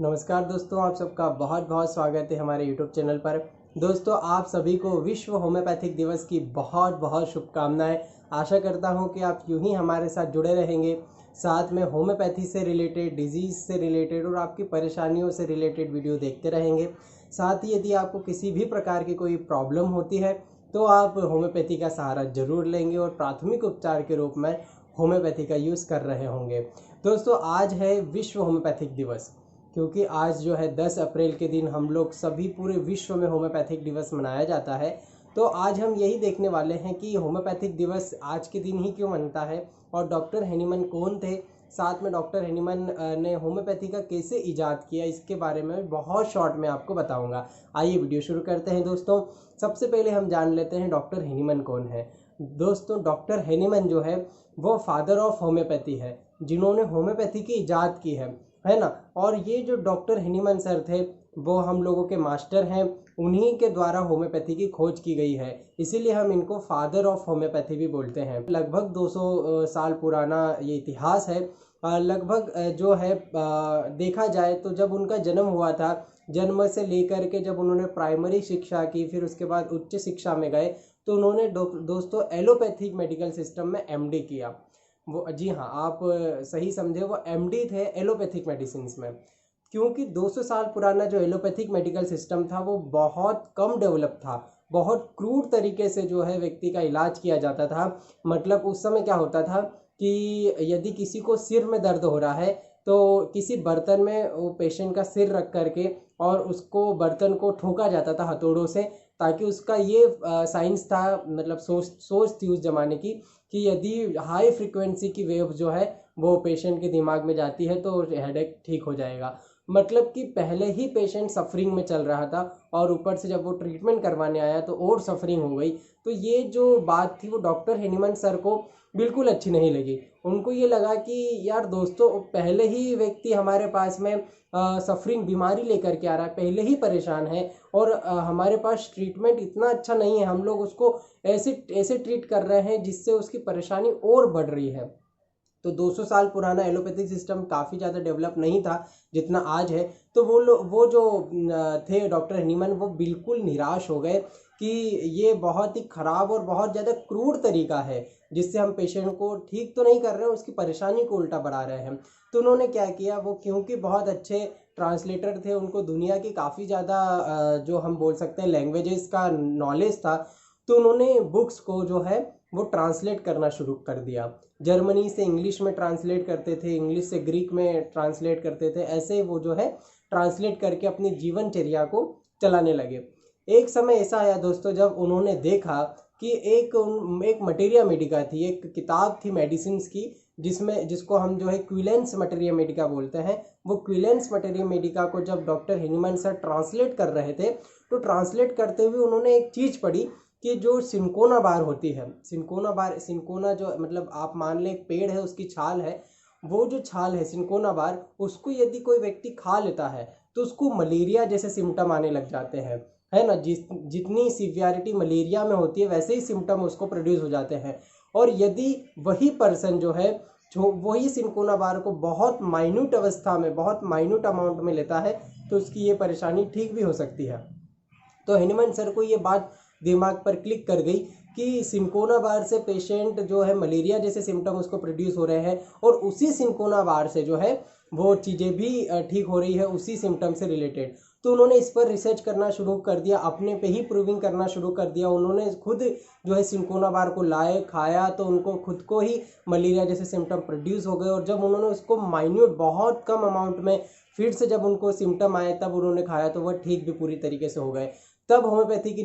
नमस्कार दोस्तों, आप सबका बहुत बहुत स्वागत है हमारे यूट्यूब चैनल पर। दोस्तों, आप सभी को विश्व होम्योपैथिक दिवस की बहुत बहुत शुभकामनाएं। आशा करता हूं कि आप यूं ही हमारे साथ जुड़े रहेंगे, साथ में होम्योपैथी से रिलेटेड, डिजीज़ से रिलेटेड और आपकी परेशानियों से रिलेटेड वीडियो देखते रहेंगे। साथ ही यदि आपको किसी भी प्रकार की कोई प्रॉब्लम होती है तो आप होम्योपैथी का सहारा जरूर लेंगे और प्राथमिक उपचार के रूप में होम्योपैथी का यूज़ कर रहे होंगे। दोस्तों, आज है विश्व होम्योपैथिक दिवस, क्योंकि आज जो है 10 अप्रैल के दिन हम लोग सभी पूरे विश्व में होम्योपैथिक दिवस मनाया जाता है। तो आज हम यही देखने वाले हैं कि होम्योपैथिक दिवस आज के दिन ही क्यों मनता है और डॉक्टर हैनीमैन कौन थे। साथ में डॉक्टर हैनीमैन ने होम्योपैथी का कैसे इजाद किया, इसके बारे में बहुत शॉर्ट में आपको बताऊंगा। आइए वीडियो शुरू करते हैं। दोस्तों, सबसे पहले हम जान लेते हैं डॉक्टर हैनीमैन कौन है। दोस्तों, डॉक्टर हैनीमैन जो है वो फादर ऑफ होम्योपैथी है, जिन्होंने होम्योपैथी की इजाद की है ना। और ये जो डॉक्टर हैनीमैन सर थे वो हम लोगों के मास्टर हैं, उन्हीं के द्वारा होम्योपैथी की खोज की गई है, इसीलिए हम इनको फादर ऑफ होम्योपैथी भी बोलते हैं। लगभग 200 साल पुराना ये इतिहास है। लगभग जो है देखा जाए तो जब उनका जन्म हुआ था, जन्म से लेकर के जब उन्होंने प्राइमरी शिक्षा की, फिर उसके बाद उच्च शिक्षा में गए, तो उन्होंने दोस्तों एलोपैथिक मेडिकल सिस्टम में एमडी किया। वो, जी हाँ, आप सही समझे, वो एमडी थे एलोपैथिक मेडिसिन में। क्योंकि 200 साल पुराना जो एलोपैथिक मेडिकल सिस्टम था वो बहुत कम डेवलप था, बहुत क्रूड तरीके से जो है व्यक्ति का इलाज किया जाता था। मतलब उस समय क्या होता था कि यदि किसी को सिर में दर्द हो रहा है तो किसी बर्तन में वो पेशेंट का सिर रख करके और उसको बर्तन को ठोका जाता था हथौड़ों से, ताकि उसका ये साइंस था, मतलब सोच थी उस जमाने की कि यदि हाई फ्रिक्वेंसी की वेव जो है वो पेशेंट के दिमाग में जाती है तो हेडेक ठीक हो जाएगा। मतलब कि पहले ही पेशेंट सफरिंग में चल रहा था और ऊपर से जब वो ट्रीटमेंट करवाने आया तो और सफरिंग हो गई। तो ये जो बात थी वो डॉक्टर हैनीमैन सर को बिल्कुल अच्छी नहीं लगी। उनको ये लगा कि यार दोस्तों, पहले ही व्यक्ति हमारे पास में सफरिंग बीमारी लेकर के आ रहा है, पहले ही परेशान है और हमारे पास ट्रीटमेंट इतना अच्छा नहीं है, हम लोग उसको ऐसे ऐसे ट्रीट कर रहे हैं जिससे उसकी परेशानी और बढ़ रही है। तो 200 साल पुराना एलोपैथिक सिस्टम काफ़ी ज़्यादा डेवलप नहीं था जितना आज है। तो वो जो थे डॉक्टर हैनीमैन, वो बिल्कुल निराश हो गए कि ये बहुत ही ख़राब और बहुत ज़्यादा क्रूर तरीका है जिससे हम पेशेंट को ठीक तो नहीं कर रहे हैं, उसकी परेशानी को उल्टा बढ़ा रहे हैं। तो उन्होंने क्या किया, वो क्योंकि बहुत अच्छे ट्रांसलेटर थे, उनको दुनिया की काफ़ी ज़्यादा जो हम बोल सकते हैं लैंग्वेजेस का नॉलेज था, तो उन्होंने बुक्स को जो है वो ट्रांसलेट करना शुरू कर दिया। जर्मनी से इंग्लिश में ट्रांसलेट करते थे, इंग्लिश से ग्रीक में ट्रांसलेट करते थे, ऐसे वो जो है ट्रांसलेट करके अपनी जीवनचर्या को चलाने लगे। एक समय ऐसा आया दोस्तों जब उन्होंने देखा कि एक मटेरिया मेडिका थी, एक किताब थी मेडिसिन की, जिसको हम जो है क्विलेंस मटेरिया मेडिका बोलते हैं। वो क्विलेंस मटेरिया मेडिका को जब डॉक्टर हैनीमैन सर ट्रांसलेट कर रहे थे, तो ट्रांसलेट करते हुए उन्होंने एक चीज़ पढ़ी कि जो सिनकोना बार होती है, सिनकोना जो मतलब आप मान लें एक पेड़ है, उसकी छाल है, वो जो छाल है सिनकोना बार, उसको यदि कोई व्यक्ति खा लेता है तो उसको मलेरिया जैसे सिम्टम आने लग जाते हैं, है ना। जितनी सीवियरिटी मलेरिया में होती है वैसे ही सिम्टम उसको प्रोड्यूस हो जाते हैं। और यदि वही पर्सन जो है जो वही सिनकोना बार को बहुत माइन्यूट अवस्था में, बहुत माइन्यूट अमाउंट में लेता है, तो उसकी ये परेशानी ठीक भी हो सकती है। तो हैनीमैन सर को ये बात दिमाग पर क्लिक कर गई कि सिनकोना बार से पेशेंट जो है मलेरिया जैसे सिम्टम उसको प्रोड्यूस हो रहे हैं और उसी सिनकोना बार से जो है वो चीज़ें भी ठीक हो रही है उसी सिम्टम से रिलेटेड। तो उन्होंने इस पर रिसर्च करना शुरू कर दिया, अपने पे ही प्रूविंग करना शुरू कर दिया। उन्होंने खुद जो है सिनकोना बार को लाए, खाया, तो उनको खुद को ही मलेरिया जैसे सिम्टम प्रोड्यूस हो गए। और जब उन्होंने उसको माइन्यूट बहुत कम अमाउंट में फिर से जब उनको सिम्टम आए तब उन्होंने खाया तो वह ठीक भी पूरी तरीके से हो गए। तब होम्योपैथी की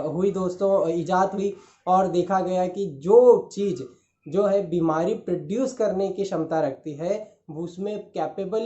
हुई दोस्तों, इजाद हुई और देखा गया कि जो चीज़ जो है बीमारी प्रोड्यूस करने की क्षमता रखती है उसमें कैपेबल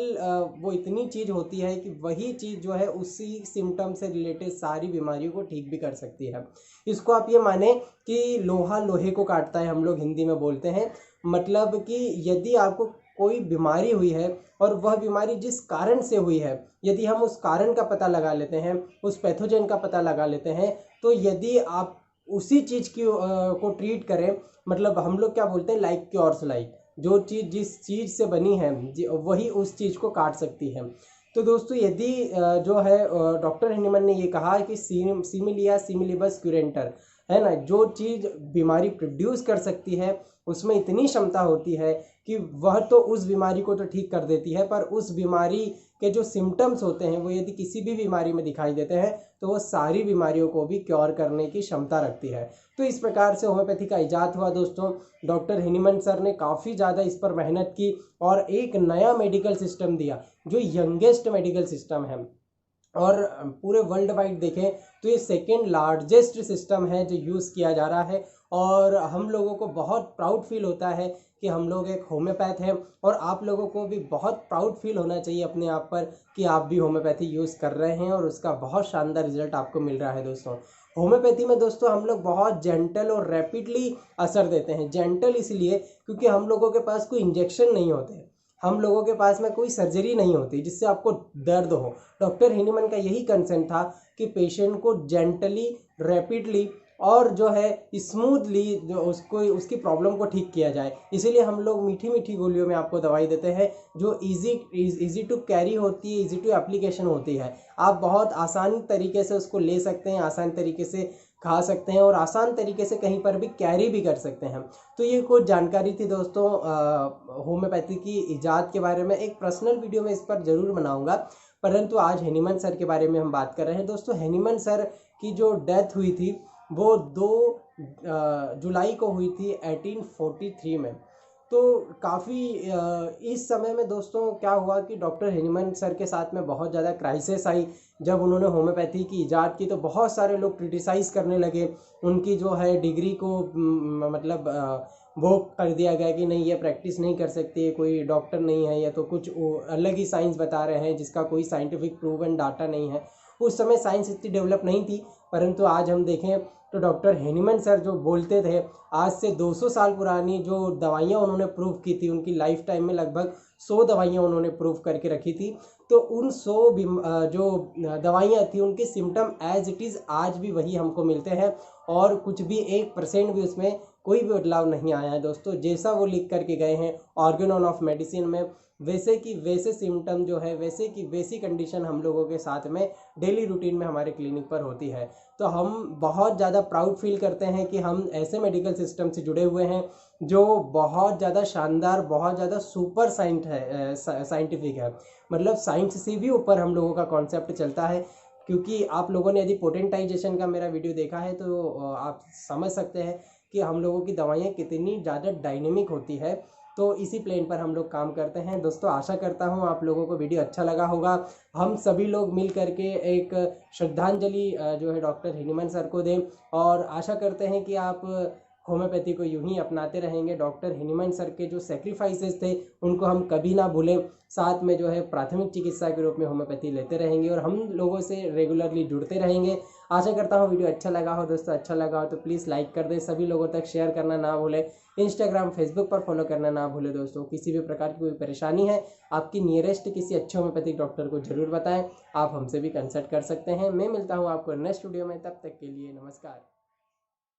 वो इतनी चीज़ होती है कि वही चीज़ जो है उसी सिम्टम से रिलेटेड सारी बीमारियों को ठीक भी कर सकती है। इसको आप ये माने कि लोहा लोहे को काटता है, हम लोग हिंदी में बोलते हैं। मतलब कि यदि आपको कोई बीमारी हुई है और वह बीमारी जिस कारण से हुई है, यदि हम उस कारण का पता लगा लेते हैं, उस पैथोजन का पता लगा लेते हैं, तो यदि आप उसी चीज़ की को ट्रीट करें, मतलब हम लोग क्या बोलते हैं, लाइक क्योर्स लाइक, जो चीज़ जिस चीज़ से बनी है वही उस चीज़ को काट सकती है। तो दोस्तों यदि जो है डॉक्टर हेनीमन ने ये कहा कि सिमिलिया सिमिलिबस क्यूरेंटर है ना, जो चीज़ बीमारी प्रोड्यूस कर सकती है उसमें इतनी क्षमता होती है कि वह तो उस बीमारी को तो ठीक कर देती है, पर उस बीमारी के जो सिम्टम्स होते हैं वो यदि किसी भी बीमारी में दिखाई देते हैं तो वो सारी बीमारियों को भी क्योर करने की क्षमता रखती है। तो इस प्रकार से होम्योपैथी का इजाद हुआ दोस्तों। डॉक्टर हेनीमन सर ने काफ़ी ज़्यादा इस पर मेहनत की और एक नया मेडिकल सिस्टम दिया जो यंगेस्ट मेडिकल सिस्टम है, और पूरे वर्ल्ड वाइड देखें तो ये सेकेंड लार्जेस्ट सिस्टम है जो यूज़ किया जा रहा है। और हम लोगों को बहुत प्राउड फील होता है कि हम लोग एक होम्योपैथ हैं, और आप लोगों को भी बहुत प्राउड फील होना चाहिए अपने आप पर कि आप भी होम्योपैथी यूज़ कर रहे हैं और उसका बहुत शानदार रिजल्ट आपको मिल रहा है दोस्तों। होम्योपैथी में दोस्तों हम लोग बहुत जेंटल और रैपिडली असर देते हैं। जेंटल इसलिए क्योंकि हम लोगों के पास कोई इंजेक्शन नहीं होते, हम लोगों के पास में कोई सर्जरी नहीं होती जिससे आपको दर्द हो। डॉक्टर हेनीमन का यही कंसर्न था कि पेशेंट को जेंटली, रैपिडली और जो है स्मूथली जो उसको उसकी प्रॉब्लम को ठीक किया जाए। इसीलिए हम लोग मीठी मीठी गोलियों में आपको दवाई देते हैं जो इजी टू कैरी होती है, इजी टू एप्लीकेशन होती है। आप बहुत आसान तरीके से उसको ले सकते हैं, आसान तरीके से खा सकते हैं और आसान तरीके से कहीं पर भी कैरी भी कर सकते हैं। तो ये कुछ जानकारी थी दोस्तों होम्योपैथी की इजाद के बारे में। एक पर्सनल वीडियो में इस पर ज़रूर बनाऊंगा, परंतु आज हेनीमन सर के बारे में हम बात कर रहे हैं दोस्तों। हेनीमन सर की जो डेथ हुई थी वो 2 जुलाई को हुई थी 1843 में। तो काफ़ी इस समय में दोस्तों क्या हुआ कि डॉक्टर हेनीमन सर के साथ में बहुत ज़्यादा क्राइसिस आई। जब उन्होंने होम्योपैथी की इजाद की तो बहुत सारे लोग क्रिटिसाइज़ करने लगे, उनकी जो है डिग्री को मतलब वो कर दिया गया कि नहीं ये प्रैक्टिस नहीं कर सकती, कोई डॉक्टर नहीं है, या तो कुछ अलग ही साइंस बता रहे हैं जिसका कोई साइंटिफिक प्रूवन डाटा नहीं है। उस समय साइंस इतनी डेवलप नहीं थी, परंतु आज हम देखें तो डॉक्टर हेनीमन सर जो बोलते थे, आज से 200 साल पुरानी जो दवाइयाँ उन्होंने प्रूव की थी, उनकी लाइफ टाइम में लगभग 100 दवाइयाँ उन्होंने प्रूव करके रखी थी। तो उन 100 जो दवाइयाँ थी उनके सिम्टम एज इट इज़ आज भी वही हमको मिलते हैं, और कुछ भी 1% भी उसमें कोई भी बदलाव नहीं आया है दोस्तों। जैसा वो लिख करके गए हैं ऑर्गेनॉन ऑफ मेडिसिन में, वैसे की वैसे सिम्टम जो है, वैसे की वैसी कंडीशन हम लोगों के साथ में डेली रूटीन में हमारे क्लिनिक पर होती है। तो हम बहुत ज़्यादा प्राउड फील करते हैं कि हम ऐसे मेडिकल सिस्टम से जुड़े हुए हैं जो बहुत ज़्यादा शानदार, बहुत ज़्यादा सुपर साइंटिफिक है। मतलब साइंस से भी ऊपर हम लोगों का कॉन्सेप्ट चलता है। क्योंकि आप लोगों ने यदि पोटेंटाइजेशन का मेरा वीडियो देखा है तो आप समझ सकते हैं कि हम लोगों की दवाइयाँ कितनी ज़्यादा डायनेमिक होती है। तो इसी प्लेन पर हम लोग काम करते हैं दोस्तों। आशा करता हूँ आप लोगों को वीडियो अच्छा लगा होगा। हम सभी लोग मिल करके एक श्रद्धांजलि जो है डॉक्टर हेनीमन सर को दें, और आशा करते हैं कि आप होम्योपैथी को यूं ही अपनाते रहेंगे। डॉक्टर हेनीमन सर के जो सेक्रीफाइसेस थे उनको हम कभी ना भूलें। साथ में जो है प्राथमिक चिकित्सा के रूप में होम्योपैथी लेते रहेंगे और हम लोगों से रेगुलरली जुड़ते रहेंगे। आशा करता हूँ वीडियो अच्छा लगा हो दोस्तों। अच्छा लगा हो तो प्लीज़ लाइक कर दें, सभी लोगों तक शेयर करना ना भूलें, इंस्टाग्राम फेसबुक पर फॉलो करना ना भूलें दोस्तों। किसी भी प्रकार की कोई परेशानी है, आपकी नियरेस्ट किसी अच्छे होम्योपैथिक डॉक्टर को जरूर बताएं। आप हमसे भी कंसल्ट कर सकते हैं। मैं मिलता हूँ आपको नेक्स्ट वीडियो में, तब तक के लिए नमस्कार।